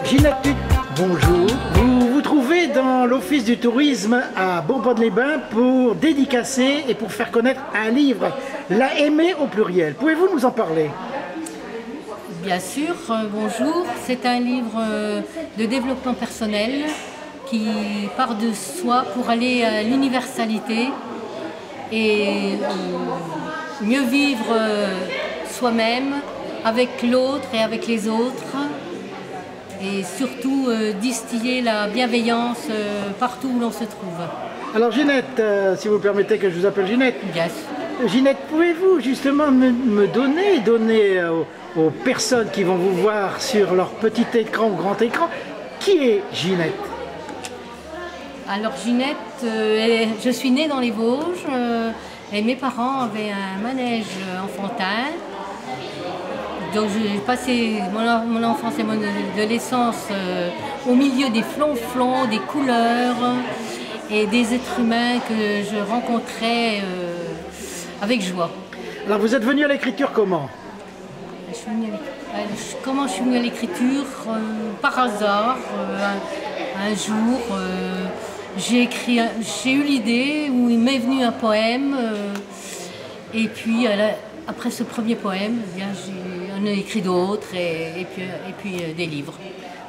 Ginette Tuc, bonjour. Vous vous trouvez dans l'Office du tourisme à Bourbonne-les-Bains pour dédicacer et pour faire connaître un livre, La Aimée au pluriel. Pouvez-vous nous en parler? Bien sûr, bonjour. C'est un livre de développement personnel qui part de soi pour aller à l'universalité et mieux vivre soi-même, avec l'autre et avec les autres. Et surtout distiller la bienveillance partout où l'on se trouve. Alors Ginette, si vous permettez que je vous appelle Ginette. Yes. Ginette, pouvez-vous justement me donner aux personnes qui vont vous voir sur leur petit écran ou grand écran, qui est Ginette? Alors Ginette, je suis née dans les Vosges et mes parents avaient un manège enfantin. Donc j'ai passé mon enfance et mon adolescence au milieu des flonflons, des couleurs et des êtres humains que je rencontrais avec joie. Alors vous êtes venu à l'écriture comment? Comment je suis venue à l'écriture? Par hasard, un jour, j'ai eu l'idée où il m'est venu un poème et puis après ce premier poème, j'en ai écrit d'autres et puis des livres.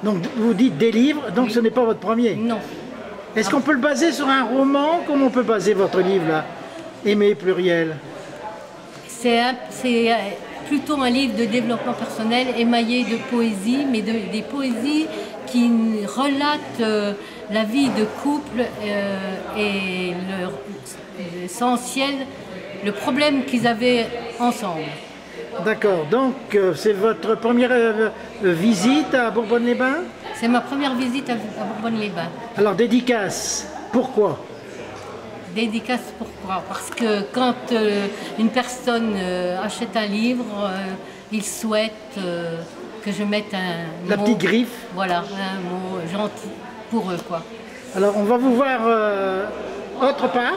Donc vous dites des livres, donc oui. Ce n'est pas votre premier? Non. Est-ce qu'on peut le baser sur un roman? Comment on peut baser votre livre là, Aimer pluriel? C'est plutôt un livre de développement personnel émaillé de poésie, mais des poésies qui relatent la vie de couple et l'essentiel, le problème qu'ils avaient ensemble. D'accord, donc c'est votre première visite à Bourbonne-les-Bains? C'est ma première visite à Bourbonne-les-Bains. Alors dédicace, pourquoi? Dédicace pourquoi? Parce que quand une personne achète un livre, il souhaite que je mette la petite griffe. Voilà, un mot gentil pour eux, quoi. Alors on va vous voir autre part?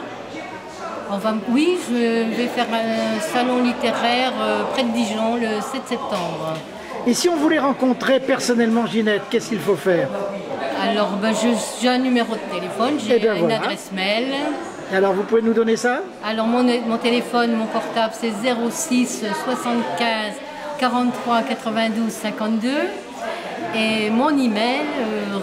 Oui, je vais faire un salon littéraire près de Dijon le 7 septembre. Et si on voulait rencontrer personnellement Ginette, qu'est-ce qu'il faut faire? Alors, j'ai un numéro de téléphone, j'ai une adresse mail. Et alors, vous pouvez nous donner ça? Alors, mon téléphone, mon portable, c'est 06 75 43 92 52. Et mon email,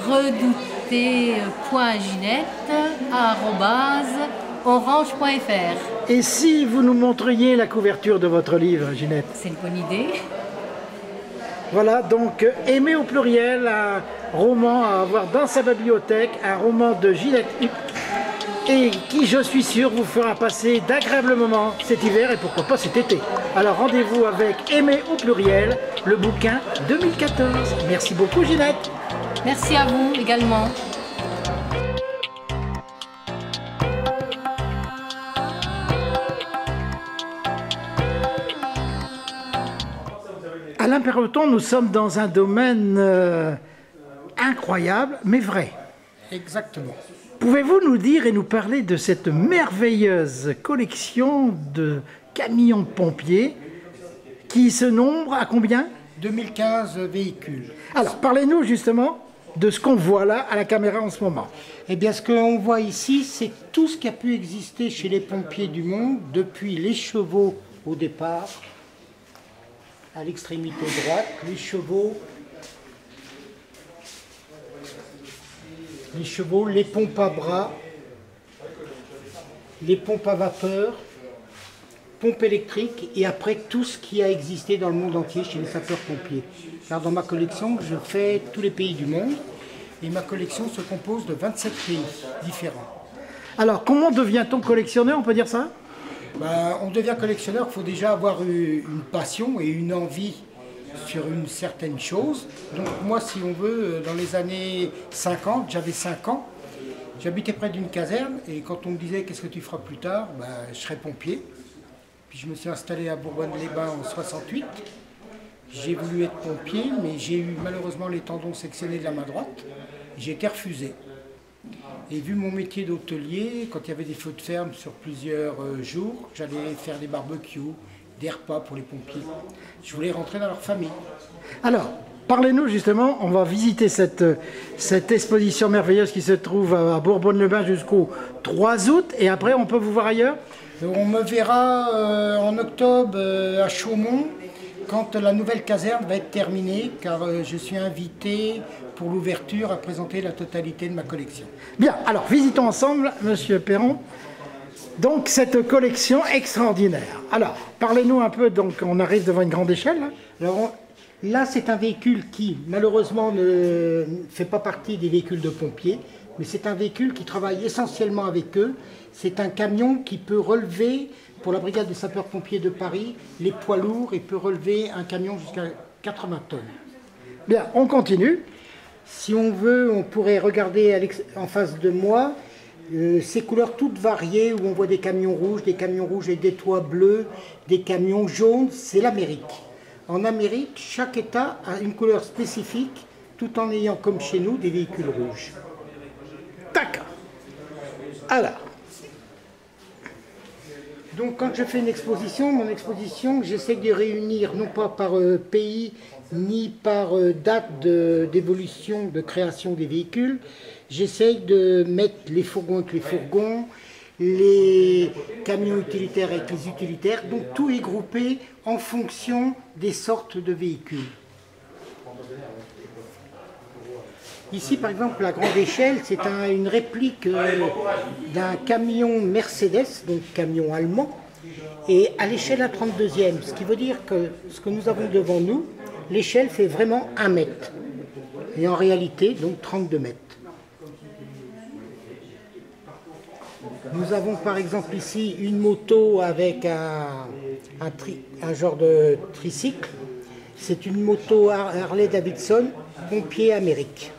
redouté.ginette@orange.fr. Et si vous nous montriez la couverture de votre livre, Ginette? C'est une bonne idée. Voilà, donc Aimer au pluriel, un roman à avoir dans sa bibliothèque, un roman de Ginette Tuc, et qui, je suis sûr, vous fera passer d'agréables moments cet hiver et pourquoi pas cet été. Alors rendez-vous avec Aimer au pluriel, le bouquin 2014. Merci beaucoup Ginette. Merci à vous également. Alain Perroton, nous sommes dans un domaine incroyable, mais vrai. Exactement. Pouvez-vous nous dire et nous parler de cette merveilleuse collection de camions de pompiers qui se nombre à combien? 2015 véhicules. Alors, parlez-nous justement de ce qu'on voit là à la caméra en ce moment. Eh bien, ce qu'on voit ici, c'est tout ce qui a pu exister chez les pompiers du monde, depuis les chevaux au départ, à l'extrémité droite, les chevaux, les pompes à bras, les pompes à vapeur, pompes électriques et après tout ce qui a existé dans le monde entier chez les sapeurs-pompiers. Car dans ma collection, je fais tous les pays du monde et ma collection se compose de 27 pays différents. Alors, comment devient-on collectionneur, on peut dire ça? Ben, on devient collectionneur, il faut déjà avoir une passion et une envie sur une certaine chose. Donc moi, si on veut, dans les années 50, j'avais 5 ans, j'habitais près d'une caserne et quand on me disait qu'est-ce que tu feras plus tard, ben, je serai pompier. Puis je me suis installé à Bourbonne-les-Bains en 68. J'ai voulu être pompier, mais j'ai eu malheureusement les tendons sectionnés de la main droite. J'ai été refusé. Et vu mon métier d'hôtelier, quand il y avait des feux de ferme sur plusieurs jours, j'allais faire des barbecues, des repas pour les pompiers. Je voulais rentrer dans leur famille. Alors, parlez-nous justement, on va visiter cette exposition merveilleuse qui se trouve à Bourbonne-le-Bain jusqu'au 3 août, et après on peut vous voir ailleurs? On me verra en octobre à Chaumont, quand la nouvelle caserne va être terminée, car je suis invité pour l'ouverture à présenter la totalité de ma collection. Bien, alors visitons ensemble, Monsieur Perron, donc cette collection extraordinaire. Alors, parlez-nous un peu, donc on arrive devant une grande échelle. Hein. Alors, là, c'est un véhicule qui, malheureusement, ne fait pas partie des véhicules de pompiers, mais c'est un véhicule qui travaille essentiellement avec eux. C'est un camion qui peut relever, pour la brigade des sapeurs-pompiers de Paris, les poids lourds et peut relever un camion jusqu'à 80 tonnes. Bien, on continue. Si on veut, on pourrait regarder en face de moi ces couleurs toutes variées où on voit des camions rouges et des toits bleus, des camions jaunes, c'est l'Amérique. En Amérique, chaque État a une couleur spécifique tout en ayant comme chez nous des véhicules rouges. D'accord. Alors. Donc quand je fais une exposition, mon exposition, j'essaie de réunir non pas par pays ni par date d'évolution, de création des véhicules. J'essaie de mettre les fourgons avec les fourgons, les camions utilitaires avec les utilitaires. Donc tout est groupé en fonction des sortes de véhicules. Ici, par exemple, la grande échelle, c'est une réplique d'un camion Mercedes, donc camion allemand, et à l'échelle à 32e, ce qui veut dire que ce que nous avons devant nous, l'échelle fait vraiment 1 mètre, et en réalité, donc 32 mètres. Nous avons par exemple ici une moto avec un genre de tricycle, c'est une moto Harley-Davidson, pompier Amérique.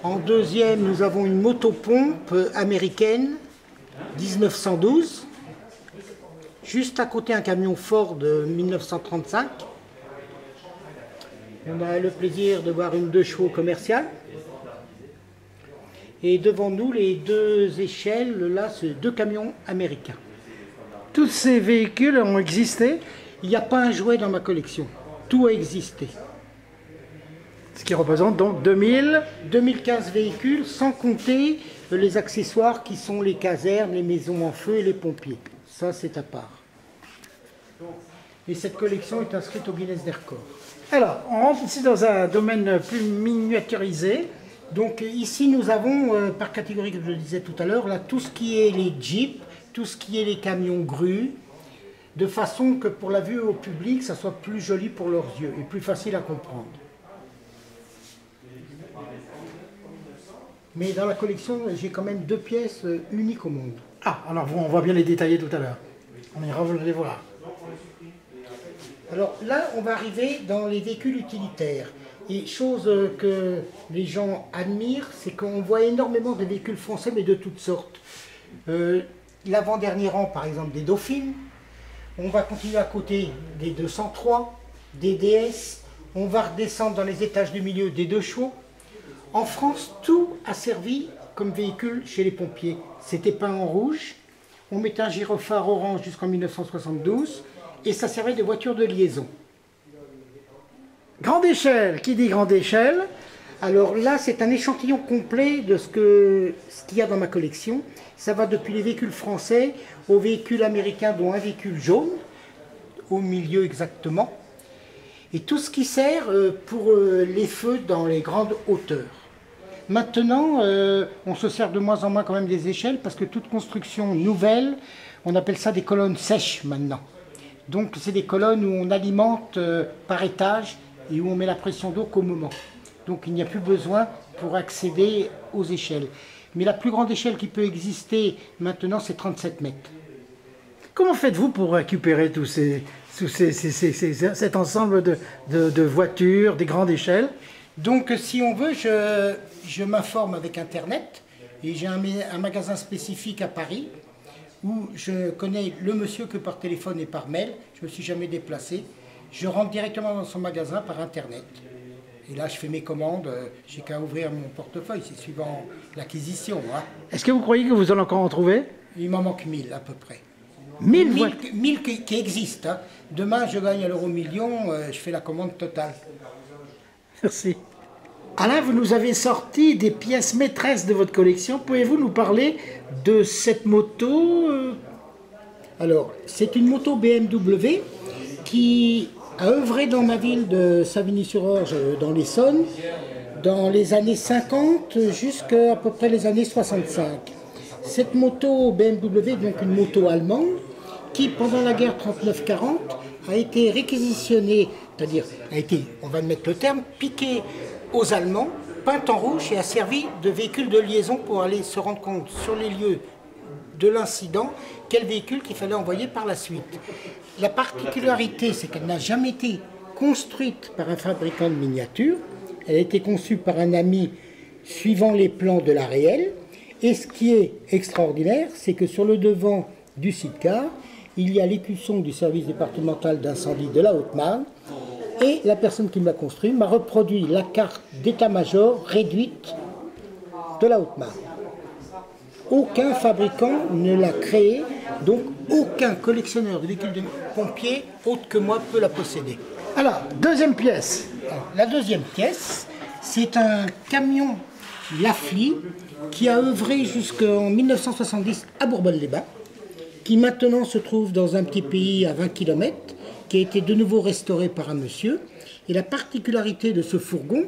En deuxième, nous avons une motopompe américaine, 1912. Juste à côté, un camion Ford de 1935. On a le plaisir de voir une 2 chevaux commerciale. Et devant nous, les 2 échelles, là, c'est 2 camions américains. Tous ces véhicules ont existé? Il n'y a pas un jouet dans ma collection. Tout a existé. Ce qui représente donc 2015 véhicules, sans compter les accessoires qui sont les casernes, les maisons en feu et les pompiers. Ça, c'est à part. Et cette collection est inscrite au Guinness des records. Alors, on rentre ici dans un domaine plus miniaturisé. Donc ici, nous avons, par catégorie, comme je le disais tout à l'heure, là, tout ce qui est les jeeps, tout ce qui est les camions grues, de façon que pour la vue au public, ça soit plus joli pour leurs yeux et plus facile à comprendre. Mais dans la collection, j'ai quand même 2 pièces uniques au monde. Ah, alors on va bien les détailler tout à l'heure. On ira les voir. Alors là, on va arriver dans les véhicules utilitaires. Et chose que les gens admirent, c'est qu'on voit énormément de véhicules français, mais de toutes sortes. L'avant-dernier rang, par exemple, des Dauphines. On va continuer à côté des 203, des DS. On va redescendre dans les étages du milieu des 2 chevaux. En France, tout a servi comme véhicule chez les pompiers. C'était peint en rouge, on mettait un gyrophare orange jusqu'en 1972 et ça servait de voiture de liaison. Grande échelle, qui dit grande échelle? Alors là, c'est un échantillon complet de ce qu'il y a dans ma collection. Ça va depuis les véhicules français aux véhicules américains, dont un véhicule jaune, au milieu exactement. Et tout ce qui sert pour les feux dans les grandes hauteurs. Maintenant, on se sert de moins en moins quand même des échelles parce que toute construction nouvelle, on appelle ça des colonnes sèches maintenant. Donc c'est des colonnes où on alimente par étage et où on met la pression d'eau qu'au moment. Donc il n'y a plus besoin pour accéder aux échelles. Mais la plus grande échelle qui peut exister maintenant, c'est 37 mètres. Comment faites-vous pour récupérer cet ensemble de voitures, des grandes échelles? Donc si on veut, je m'informe avec Internet et j'ai un magasin spécifique à Paris où je connais le monsieur que par téléphone et par mail. Je ne me suis jamais déplacé. Je rentre directement dans son magasin par Internet. Et là, je fais mes commandes, j'ai qu'à ouvrir mon portefeuille, c'est suivant l'acquisition. Hein. Est-ce que vous croyez que vous allez encore en trouver? Il m'en manque 1000 à peu près. 1000 1000 qui existent. Hein. Demain, je gagne à l'euro-million, je fais la commande totale. Merci. Alain, vous nous avez sorti des pièces maîtresses de votre collection. Pouvez-vous nous parler de cette moto? Alors, c'est une moto BMW qui a œuvré dans ma ville de Savigny-sur-Orge, dans l'Essonne, dans les années 50 jusqu'à peu près les années 65. Cette moto BMW est donc une moto allemande qui, pendant la guerre 39-40, a été réquisitionnée, c'est-à-dire a été, on va mettre le terme, piquée aux Allemands, peinte en rouge et a servi de véhicule de liaison pour aller se rendre compte sur les lieux de l'incident quel véhicule qu'il fallait envoyer par la suite. La particularité, c'est qu'elle n'a jamais été construite par un fabricant de miniatures. Elle a été conçue par un ami suivant les plans de la réelle. Et ce qui est extraordinaire, c'est que sur le devant du sidecar, il y a l'écusson du service départemental d'incendie de la Haute-Marne. Et la personne qui me l'a construit m'a reproduit la carte d'état-major réduite de la Haute-Marne. Aucun fabricant ne l'a créé, donc aucun collectionneur de véhicules de pompiers autre que moi peut la posséder. Alors, deuxième pièce. Alors, la deuxième pièce, c'est un camion Lafly qui a œuvré jusqu'en 1970 à Bourbonne-les-Bains, qui maintenant se trouve dans un petit pays à 20 km, qui a été de nouveau restauré par un monsieur. Et la particularité de ce fourgon,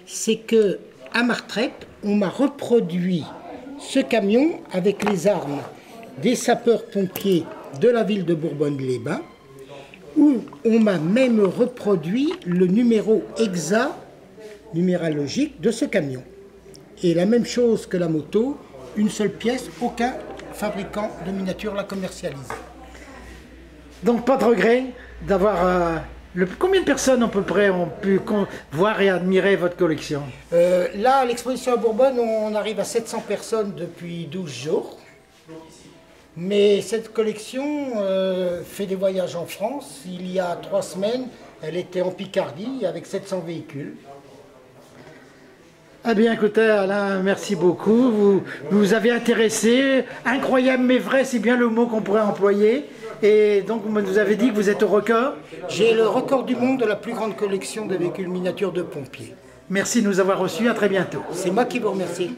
c'est que à ma retraite, on m'a reproduit ce camion avec les armes des sapeurs-pompiers de la ville de Bourbonne-les-Bains, où on m'a même reproduit le numéro exact, numérologique de ce camion. Et la même chose que la moto, une seule pièce, aucun fabricant de miniatures l'a commercialisée. Donc pas de regret d'avoir... Combien de personnes à peu près ont pu voir et admirer votre collection? Là, à l'exposition à Bourbonne, on arrive à 700 personnes depuis 12 jours. Mais cette collection fait des voyages en France. Il y a 3 semaines, elle était en Picardie avec 700 véhicules. Eh bien, écoutez, Alain, merci beaucoup. Vous nous avez intéressé. Incroyable mais vrai, c'est bien le mot qu'on pourrait employer. Et donc, vous nous avez dit que vous êtes au record? J'ai le record du monde de la plus grande collection de véhicules miniatures de pompiers. Merci de nous avoir reçus. À très bientôt. C'est moi qui vous remercie.